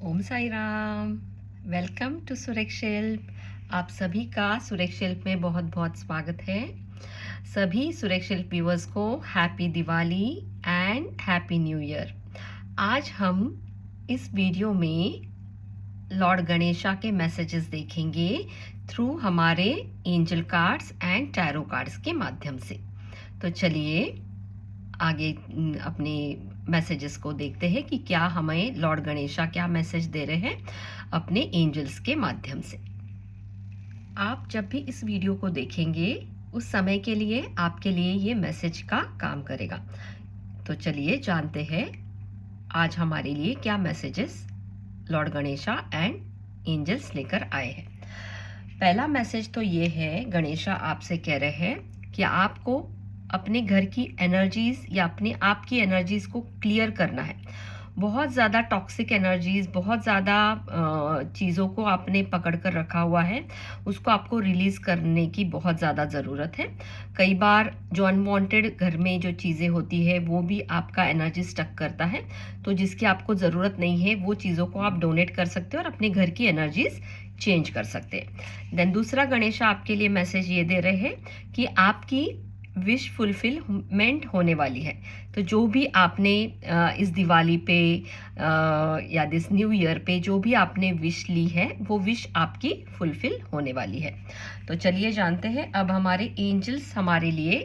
Om Sai Ram. Welcome to Surekhshilp. आप सभी का सुरेखशिल्प में बहुत बहुत स्वागत है। सभी सुरेखशिल्प व्यूअर्स को happy Diwali and happy new year. आज हम इस वीडियो में लॉर्ड गणेशा के मैसेजेस देखेंगे थ्रू हमारे angel cards and tarot cards के माध्यम से। तो चलिए आगे अपने मैसेजेस को देखते हैं कि क्या हमें लॉर्ड गणेशा क्या मैसेज दे रहे हैं अपने एंजल्स के माध्यम से। आप जब भी इस वीडियो को देखेंगे उस समय के लिए आपके लिए ये मैसेज का काम करेगा। तो चलिए जानते हैं आज हमारे लिए क्या messages Lord Ganesha and angels लेकर आए हैं। पहला मैसेज तो ये है, गणेशा आपसे कह रहे हैं कि आपको अपने घर की एनर्जीज या अपने आप की एनर्जीज को क्लियर करना है। बहुत ज़्यादा टॉक्सिक एनर्जीज, बहुत ज़्यादा चीज़ों को आपने पकड़ कर रखा हुआ है, उसको आपको रिलीज करने की बहुत ज़्यादा ज़रूरत है। कई बार जो अनवांटेड घर में जो चीज़ें होती है वो भी आपका एनर्जी स्टक करता है, तो जिसकी आपको ज़रूरत नहीं है वो चीज़ों को आप डोनेट कर सकते हो और अपने घर की एनर्जीज चेंज कर सकते हैं। देन दूसरा गणेशा आपके लिए मैसेज ये दे रहे हैं कि आपकी विश फुलफिलमेंट होने वाली है। तो जो भी आपने इस दिवाली पे या दिस न्यू ईयर पे जो भी आपने विश ली है वो विश आपकी फुलफिल होने वाली है। तो चलिए जानते हैं अब हमारे एंजल्स हमारे लिए,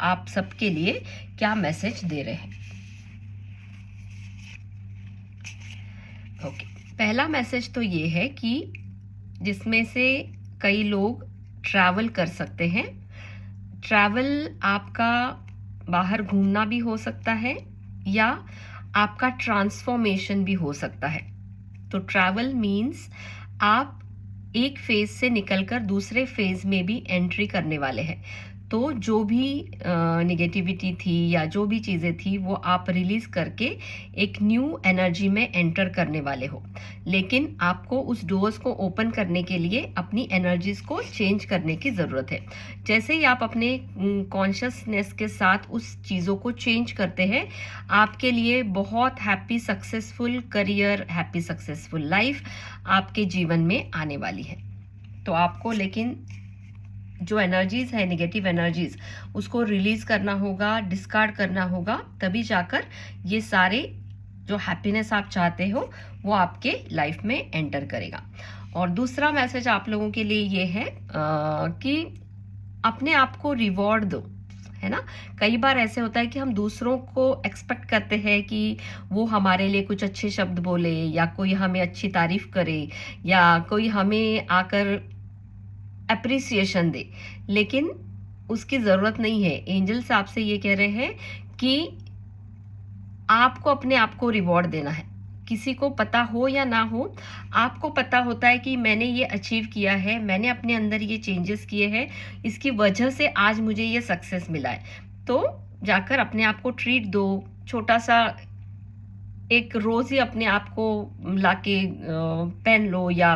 आप सबके लिए क्या मैसेज दे रहे हैं। ओके, पहला मैसेज तो ये है कि जिसमें से कई लोग ट्रैवल कर सकते हैं। ट्रैवल आपका बाहर घूमना भी हो सकता है या आपका ट्रांसफॉर्मेशन भी हो सकता है। तो ट्रैवल मीन्स आप एक फेज से निकलकर दूसरे फेज में भी एंट्री करने वाले हैं। तो जो भी निगेटिविटी थी या जो भी चीज़ें थी वो आप रिलीज करके एक न्यू एनर्जी में एंटर करने वाले हो। लेकिन आपको उस डोर्स को ओपन करने के लिए अपनी एनर्जीज को चेंज करने की ज़रूरत है। जैसे ही आप अपने कॉन्शियसनेस के साथ उस चीज़ों को चेंज करते हैं, आपके लिए बहुत happy successful career, happy successful life आपके जीवन में आने वाली है। तो आपको लेकिन जो एनर्जीज है, नेगेटिव एनर्जीज, उसको रिलीज करना होगा, डिस्कार्ड करना होगा, तभी जाकर ये सारे जो हैप्पीनेस आप चाहते हो वो आपके लाइफ में एंटर करेगा। और दूसरा मैसेज आप लोगों के लिए ये है कि अपने आप को रिवॉर्ड दो, है ना। कई बार ऐसे होता है कि हम दूसरों को एक्सपेक्ट करते हैं कि वो हमारे लिए कुछ अच्छे शब्द बोले या कोई हमें अच्छी तारीफ करे या कोई हमें आकर अप्रिसिएशन दे, लेकिन उसकी ज़रूरत नहीं है। एंजल्स आपसे ये कह रहे हैं कि आपको अपने आप को रिवॉर्ड देना है। किसी को पता हो या ना हो, आपको पता होता है कि मैंने ये अचीव किया है, मैंने अपने अंदर ये चेंजेस किए हैं, इसकी वजह से आज मुझे ये सक्सेस मिला है। तो जाकर अपने आप को ट्रीट दो। छोटा सा एक रोज ही अपने आप को लाके पेन लो या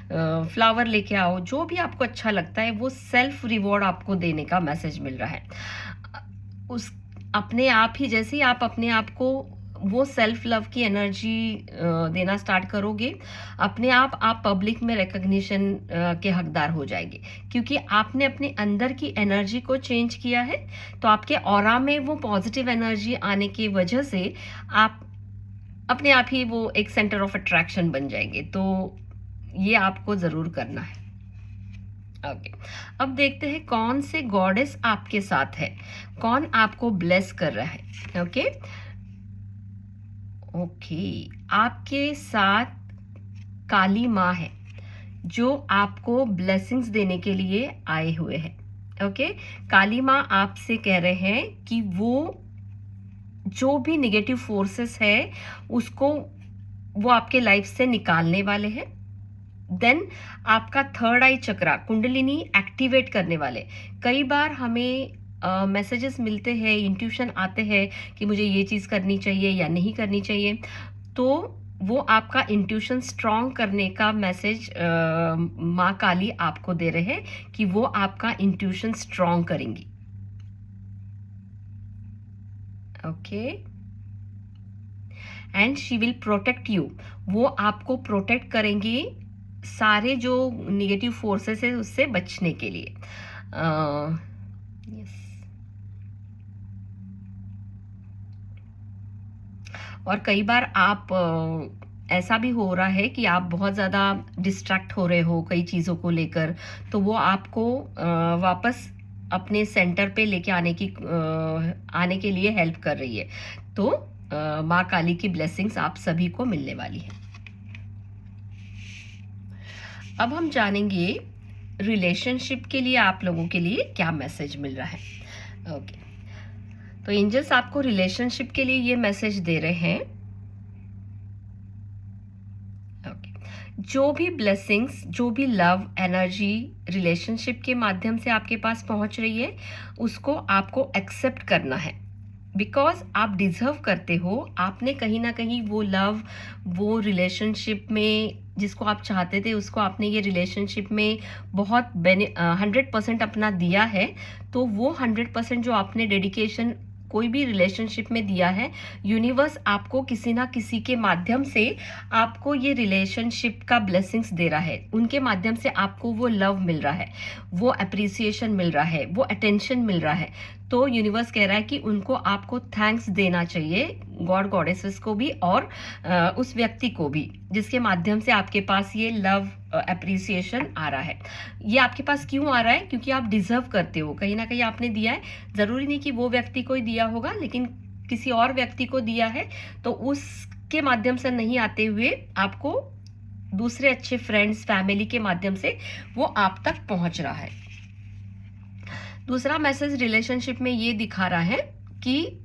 फ्लावर लेके आओ, जो भी आपको अच्छा लगता है वो सेल्फ रिवॉर्ड आपको देने का मैसेज मिल रहा है। उस अपने आप ही, जैसे ही आप अपने आप को वो सेल्फ लव की एनर्जी देना स्टार्ट करोगे, अपने आप पब्लिक में रिकग्निशन के हकदार हो जाएंगे, क्योंकि आपने अपने अंदर की एनर्जी को चेंज किया है। तो आपके ऑरा में वो पॉजिटिव एनर्जी आने की वजह से आप अपने आप ही वो एक सेंटर ऑफ अट्रैक्शन बन जाएंगे। तो ये आपको जरूर करना है। ओके, अब देखते हैं कौन से गॉडेस आपके साथ है, कौन आपको ब्लेस कर रहा है। ओके ओके, आपके साथ काली माँ है जो आपको ब्लेसिंग्स देने के लिए आए हुए हैं। ओके, काली माँ आपसे कह रहे हैं कि वो जो भी नेगेटिव फोर्सेस है उसको वो आपके लाइफ से निकालने वाले हैं। देन आपका थर्ड आई चक्रा, कुंडलिनी एक्टिवेट करने वाले। कई बार हमें मैसेजेस मिलते हैं, इंट्यूशन आते हैं कि मुझे ये चीज़ करनी चाहिए या नहीं करनी चाहिए, तो वो आपका इंट्यूशन स्ट्रॉन्ग करने का मैसेज माँ काली आपको दे रहे हैं कि वो आपका इंट्यूशन स्ट्रॉन्ग करेंगी। Okay, and she will protect you. वो आपको प्रोटेक्ट करेंगे सारे जो नेगेटिव फोर्सेस है उससे बचने के लिए। यस। और कई बार आप ऐसा भी हो रहा है कि आप बहुत ज़्यादा डिस्ट्रैक्ट हो रहे हो कई चीज़ों को लेकर, तो वो आपको वापस अपने सेंटर पे लेके आने के लिए हेल्प कर रही है। तो माँ काली की ब्लेसिंग्स आप सभी को मिलने वाली है। अब हम जानेंगे रिलेशनशिप के लिए आप लोगों के लिए क्या मैसेज मिल रहा है। ओके, तो एंजल्स आपको रिलेशनशिप के लिए ये मैसेज दे रहे हैं। जो भी ब्लेसिंग्स, जो भी लव एनर्जी रिलेशनशिप के माध्यम से आपके पास पहुंच रही है, उसको आपको एक्सेप्ट करना है, बिकॉज आप डिजर्व करते हो। आपने कहीं ना कहीं वो लव, वो रिलेशनशिप में जिसको आप चाहते थे, उसको आपने ये रिलेशनशिप में बहुत 100% अपना दिया है। तो वो 100% जो आपने डेडिकेशन कोई भी रिलेशनशिप में दिया है, यूनिवर्स आपको किसी ना किसी के माध्यम से आपको ये रिलेशनशिप का ब्लेसिंग्स दे रहा है। उनके माध्यम से आपको वो लव मिल रहा है, वो अप्रिसिएशन मिल रहा है, वो अटेंशन मिल रहा है। तो यूनिवर्स कह रहा है कि उनको आपको थैंक्स देना चाहिए, गॉड गॉडेसेस को भी और उस व्यक्ति को भी जिसके माध्यम से आपके पास ये लव अप्रिसिएशन आ रहा है। ये आपके पास क्यों आ रहा है? क्योंकि आप डिजर्व करते हो, कहीं ना कहीं आपने दिया है। जरूरी नहीं कि वो व्यक्ति को ही दिया होगा, लेकिन किसी और व्यक्ति को दिया है, तो उसके माध्यम से नहीं आते हुए आपको दूसरे अच्छे फ्रेंड्स, फैमिली के माध्यम से वो आप तक पहुंच रहा है। दूसरा मैसेज रिलेशनशिप में ये दिखा रहा है कि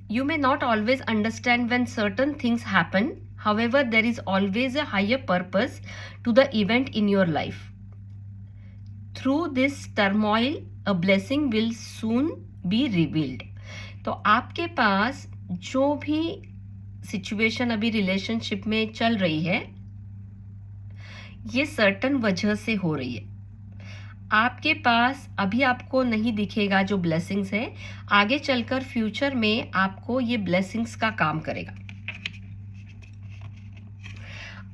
you may not always understand when certain things happen. However, there is always a higher purpose to the event in your life. Through this turmoil, a blessing will soon be revealed. तो आपके पास जो भी situation अभी relationship में चल रही है, ये सर्टन वजह से हो रही है। आपके पास अभी आपको नहीं दिखेगा जो ब्लेसिंग्स है, आगे चलकर फ्यूचर में आपको ये ब्लेसिंग्स का काम करेगा।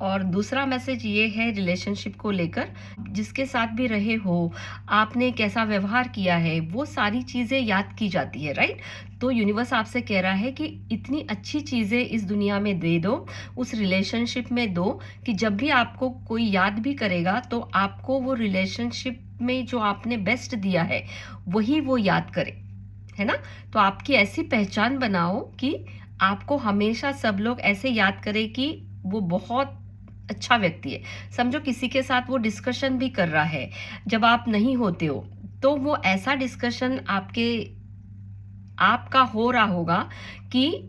और दूसरा मैसेज ये है रिलेशनशिप को लेकर, जिसके साथ भी रहे हो, आपने कैसा व्यवहार किया है, वो सारी चीजें याद की जाती है, राइट? तो यूनिवर्स आपसे कह रहा है कि इतनी अच्छी चीजें इस दुनिया में दे दो, उस रिलेशनशिप में दो, कि जब भी आपको कोई याद भी करेगा तो आपको वो रिलेशनशिप में जो आपने बेस्ट दिया है वही वो याद करे, है ना? तो आपकी ऐसी पहचान बनाओ कि आपको हमेशा सब लोग ऐसे याद करें कि वो बहुत अच्छा व्यक्ति है। समझो किसी के साथ वो डिस्कशन भी कर रहा है जब आप नहीं होते हो, तो वो ऐसा डिस्कशन आपका हो रहा होगा कि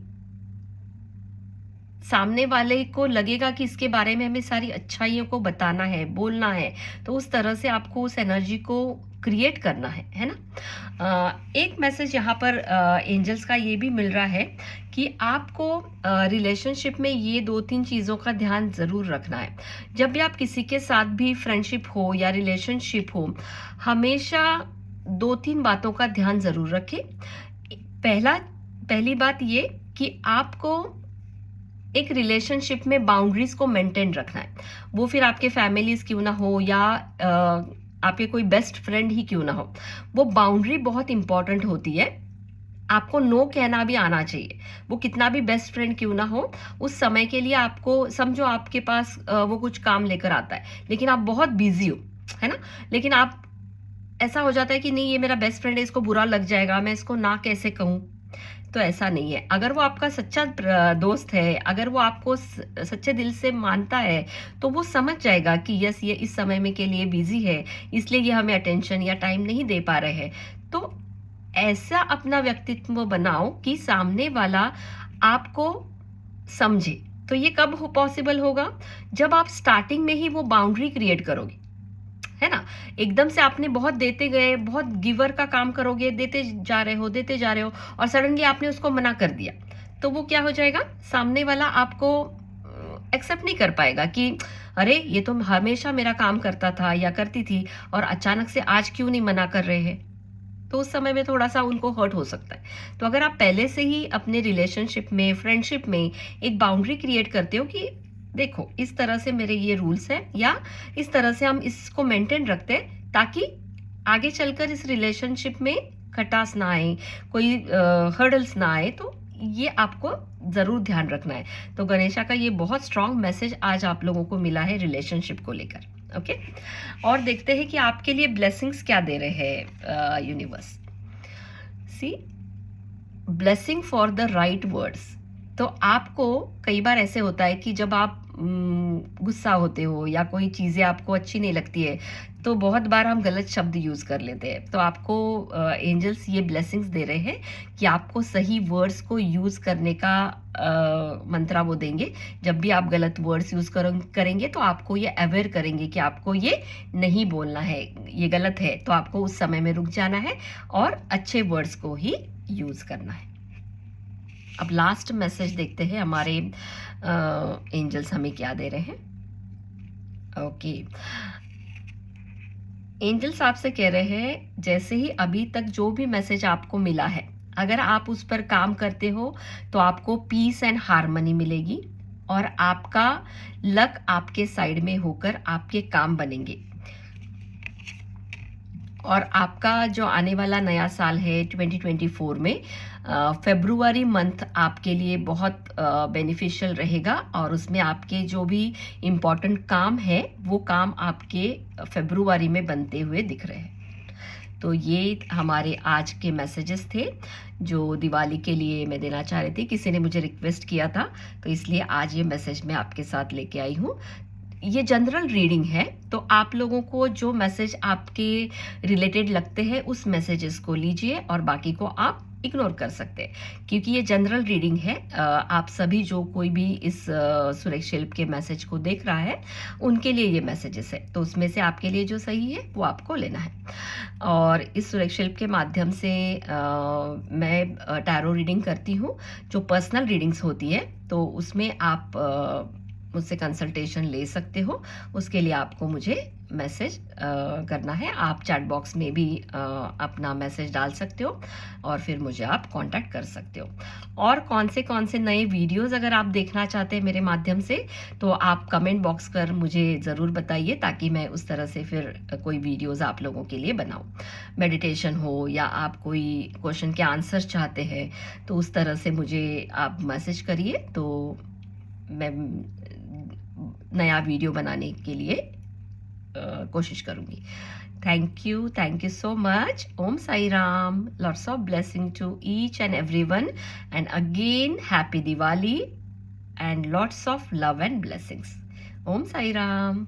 सामने वाले को लगेगा कि इसके बारे में हमें सारी अच्छाइयों को बताना है, बोलना है। तो उस तरह से आपको उस एनर्जी को क्रिएट करना है ना? एक मैसेज यहाँ पर एंजल्स का ये भी मिल रहा है कि आपको रिलेशनशिप में ये 2-3 चीज़ों का ध्यान ज़रूर रखना है। जब भी आप किसी के साथ भी फ्रेंडशिप हो या रिलेशनशिप हो, हमेशा 2-3 बातों का ध्यान ज़रूर रखें। पहली बात ये कि आपको एक रिलेशनशिप में बाउंड्रीज को मेंटेन रखना है। वो फिर आपके फैमिलीज क्यों ना हो या आपके कोई बेस्ट फ्रेंड ही क्यों ना हो, वो बाउंड्री बहुत इंपॉर्टेंट होती है। आपको नो कहना भी आना चाहिए। वो कितना भी बेस्ट फ्रेंड क्यों ना हो, उस समय के लिए आपको, समझो आपके पास वो कुछ काम लेकर आता है, लेकिन आप बहुत बिजी हो, है ना? लेकिन आप ऐसा हो जाता है कि नहीं, ये मेरा बेस्ट फ्रेंड है, इसको बुरा लग जाएगा, मैं इसको ना कैसे कहूँ। तो ऐसा नहीं है। अगर वो आपका सच्चा दोस्त है, अगर वो आपको सच्चे दिल से मानता है, तो वो समझ जाएगा कि यस, ये इस समय में के लिए बिजी है, इसलिए ये हमें अटेंशन या टाइम नहीं दे पा रहे हैं। तो ऐसा अपना व्यक्तित्व बनाओ कि सामने वाला आपको समझे। तो ये कब पॉसिबल होगा? जब आप स्टार्टिंग में ही वो बाउंड्री क्रिएट करोगे, है ना? एकदम से आपने बहुत देते गए, बहुत गिवर का काम करोगे, देते जा रहे हो और सडनली आपने उसको मना कर दिया, तो वो क्या हो जाएगा? सामने वाला आपको एक्सेप्ट नहीं कर पाएगा कि अरे, ये तो हमेशा मेरा काम करता था या करती थी और अचानक से आज क्यों नहीं मना कर रहे हैं। तो उस समय में थोड़ा सा उनको हर्ट हो सकता है। तो अगर आप पहले से ही अपने रिलेशनशिप में, फ्रेंडशिप में एक बाउंड्री क्रिएट करते हो कि देखो इस तरह से मेरे ये रूल्स हैं, या इस तरह से हम इसको मेंटेन रखते हैं, ताकि आगे चलकर इस रिलेशनशिप में खटास ना आए, कोई हर्डल्स ना आए, तो ये आपको जरूर ध्यान रखना है। तो गणेशा का ये बहुत स्ट्रांग मैसेज आज आप लोगों को मिला है रिलेशनशिप को लेकर। ओके, और देखते हैं कि आपके लिए ब्लेसिंग्स क्या दे रहे हैं universe. See, blessing for the right words. तो आपको कई बार ऐसे होता है कि जब आप गुस्सा होते हो या कोई चीज़ें आपको अच्छी नहीं लगती है, तो बहुत बार हम गलत शब्द यूज़ कर लेते हैं। तो आपको एंजल्स ये ब्लेसिंग्स दे रहे हैं कि आपको सही वर्ड्स को यूज़ करने का मंत्रा वो देंगे। जब भी आप गलत वर्ड्स यूज़ करेंगे तो आपको ये अवेयर करेंगे कि आपको ये नहीं बोलना है, ये गलत है, तो आपको उस समय में रुक जाना है और अच्छे वर्ड्स को ही यूज़ करना है। अब लास्ट मैसेज देखते हैं हमारे एंजल्स हमें क्या दे रहे हैं। ओके, एंजल्स आपसे कह रहे हैं जैसे ही अभी तक जो भी मैसेज आपको मिला है, अगर आप उस पर काम करते हो तो आपको पीस एंड हार्मनी मिलेगी और आपका लक आपके साइड में होकर आपके काम बनेंगे। और आपका जो आने वाला नया साल है 2024 में फरवरी मंथ आपके लिए बहुत बेनिफिशियल रहेगा, और उसमें आपके जो भी इम्पोर्टेंट काम है वो काम आपके फरवरी में बनते हुए दिख रहे हैं। तो ये हमारे आज के मैसेजेस थे जो दिवाली के लिए मैं देना चाह रही थी। किसी ने मुझे रिक्वेस्ट किया था, तो इसलिए आज ये मैसेज मैं आपके साथ लेके आई हूँ। ये जनरल रीडिंग है, तो आप लोगों को जो मैसेज आपके रिलेटेड लगते हैं उस मैसेजेस को लीजिए और बाकी को आप इग्नोर कर सकते हैं, क्योंकि ये जनरल रीडिंग है। आप सभी जो कोई भी इस सुरेख शिल्प के मैसेज को देख रहा है उनके लिए ये मैसेजेस है, तो उसमें से आपके लिए जो सही है वो आपको लेना है। और इस सुरेख शिल्प के माध्यम से मैं टैरो रीडिंग करती हूँ, जो पर्सनल रीडिंग्स होती है, तो उसमें आप मुझसे कंसल्टेशन ले सकते हो। उसके लिए आपको मुझे मैसेज करना है। आप चैट बॉक्स में भी अपना मैसेज डाल सकते हो और फिर मुझे आप कांटेक्ट कर सकते हो। और कौन से नए वीडियोस अगर आप देखना चाहते हैं मेरे माध्यम से, तो आप कमेंट बॉक्स कर मुझे ज़रूर बताइए, ताकि मैं उस तरह से फिर कोई वीडियोस आप लोगों के लिए बनाऊं। मेडिटेशन हो या आप कोई क्वेश्चन के आंसर चाहते हैं, तो उस तरह से मुझे आप मैसेज करिए, तो मैं नया वीडियो बनाने के लिए कोशिश करूंगी। Thank you so much. Om Sai Ram. Lots of blessing to each and everyone, and again happy Diwali and lots of love and blessings. Om Sai Ram.